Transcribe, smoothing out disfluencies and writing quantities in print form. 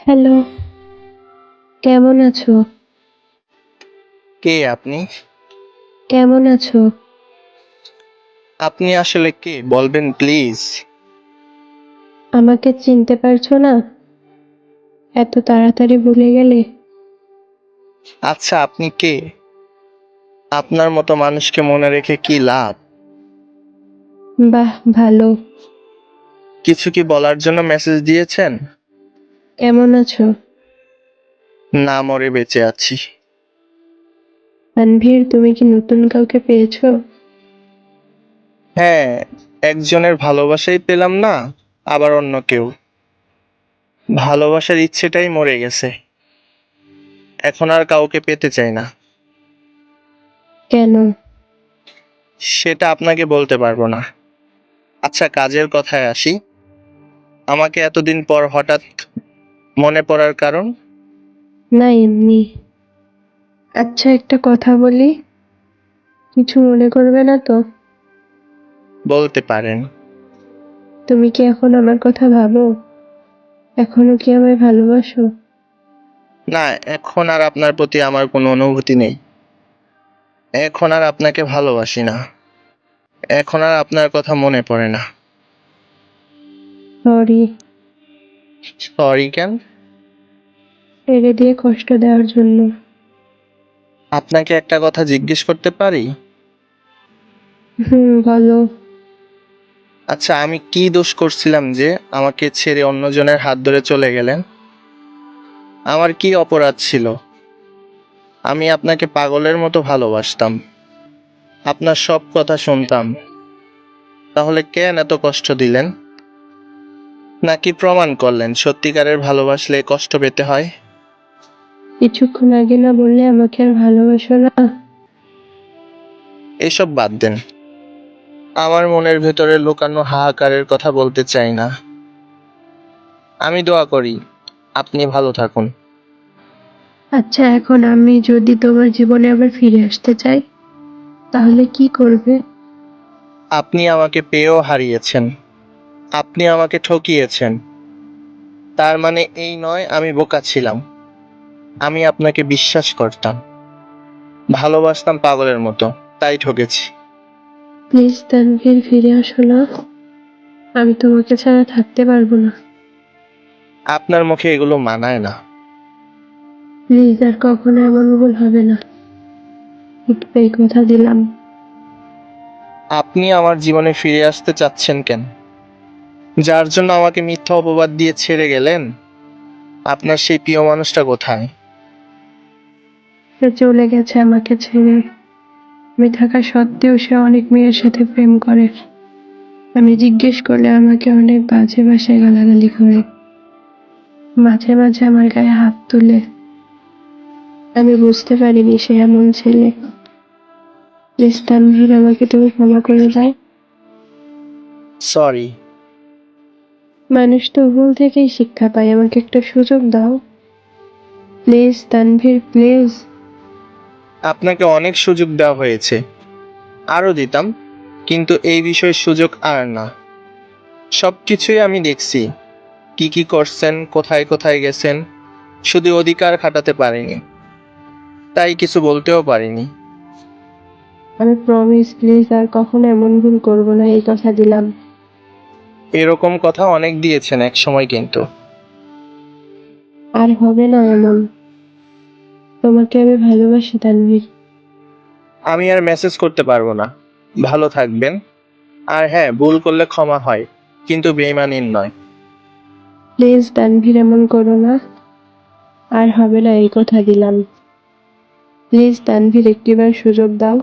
Hello, কেমন আছো? কে আপনি? কেমন আছো? আপনি আসলে কে বলবেন প্লিজ? আমাকে চিনতে পারছো না? এত তাড়াতাড়ি ভুলে গেলে? আচ্ছা আপনি কে? আপনার মতো মানুষকে মনে রেখে কি লাভ? বাহ ভালো। কিছু কি বলার জন্য মেসেজ দিয়েছেন? কেমন আছো? না মরে বেঁচে আছি। তানভীর, তুমি কি নতুন কাউকে পেয়েছো? হ্যাঁ, একজনের ভালোবাসাই পেলাম না, আবার অন্য কেউ। ভালোবাসার ইচ্ছেটাই মরে গেছে। এখন আর কাউকে পেতে চাই না। কেন? সেটা আপনাকে বলতে পারবো না। আচ্ছা কাজের কথায় আসি। আমাকে এতদিন পর হঠাৎ মনে পড়ার কারণ? না এমনি। আচ্ছা একটা কথা বলি, কিছু মনে করবে না তো? বলতে পারেন। তুমি কি এখন আমার কথা ভাবো? এখনো কি আমায় ভালোবাসো? না, এখন আর আপনার প্রতি আমার কোনো অনুভূতি নেই। এখন আর আপনাকে ভালোবাসি না। এখন আর আপনার কথা মনে পড়ে না। সরি। সরি কেন? ছেড়ে দিয়ে কষ্ট দেওয়ার জন্য। আপনাকে একটা কথা জিজ্ঞেস করতে পারি? বলো। আচ্ছা আমি কি দোষ করছিলাম যে আমাকে ছেড়ে অন্যজনের হাত ধরে চলে গেলেন? আমার কি অপরাধ ছিল? আমি আপনাকে পাগলের মতো ভালোবাসতাম, আপনার সব কথা শুনতাম। তাহলে কেন এত কষ্ট দিলেন? নাকি প্রমাণ করলেন সত্যিকারের ভালোবাসলে কষ্ট পেতে হয়? কিছুক্ষণ আগে না বললে আমাকে আর ভালোবাসো না? এসব বাদ দেন। আমার মনের ভেতরে লুকানো হাহাকারের কথা বলতে চাই না। আমি দোয়া করি আপনি ভালো থাকুন। আচ্ছা এখন আমি যদি তোমার জীবনে আবার ফিরে আসতে চাই, তাহলে কি করবে? আপনি আমাকে পেয়েও হারিয়েছেন, আপনি আমাকে ঠকিয়েছেন। তার মানে এই নয় আমি বোকা ছিলাম। আমি আপনাকে বিশ্বাস করতাম, ভালোবাসতাম পাগলের মতো, তাই ঠকেছি। প্লিজ তানভীর, ফিরে আসো না। আমি তোমাকে ছাড়া থাকতে পারবো না। আপনার মুখে এগুলো মানায় না। প্লিজ আর কখনো এমন ভুল হবে না। এই কথা দিলাম। আপনি আমার জীবনে ফিরে আসতে চাচ্ছেন কেন? যার জন্য আমাকে মিথ্যা অপবাদ দিয়ে ছেড়ে গেলেন, আপনার সেই প্রিয় মানুষটা কোথায়? সে চলে গেছে আমাকে ছেড়ে। আমি থাকা সত্ত্বেও সে অনেক মেয়ের সাথে প্রেম করে। আমি জিজ্ঞেস করলে আমাকে অনেক বাজে ভাষায় গালাগালি করে। মাঝে মাঝে আমার গায়ে হাত তুলে। আমি বুঝতে পারিনি সে এমন ছেলে। প্লিজ তানভীর, আমাকে তুমি ক্ষমা করে দাও। সরি। মানুষ তো ভুল থেকেই শিক্ষা পায়, আমাকে একটা সুযোগ দাও। Please Tanvir, please. আপনাকে অনেক সুযোগ দেওয়া হয়েছে, আরো দিতাম, কিন্তু এই বিষয়ে সুযোগ আর না। সবকিছুই আমি দেখছি, কি কি করছেন, কোথায় কোথায় গেছেন। শুধু অধিকার খাটাতে পারিনি, তাই কিছু বলতেও পারিনি। আমি প্রমিস, প্লিজ আর কখনো এমন ভুল করবো না, এই কথা দিলাম। এরকম কথা অনেক দিয়েছেন এক সময় কিন্তু। আর হবে না এমন। তোমাকে আমি ভালোবাসি তানভীর। আমি আর মেসেজ করতে পারবো না। ভালো থাকবেন। আর হ্যাঁ, ভুল করলে ক্ষমা হয়, কিন্তু বেইমানির নয়। প্লিজ তানভীর, এমন করো না। আর হবে না, এই কথা দিলাম। প্লিজ তানভীর, একটিবার সুযোগ দাও।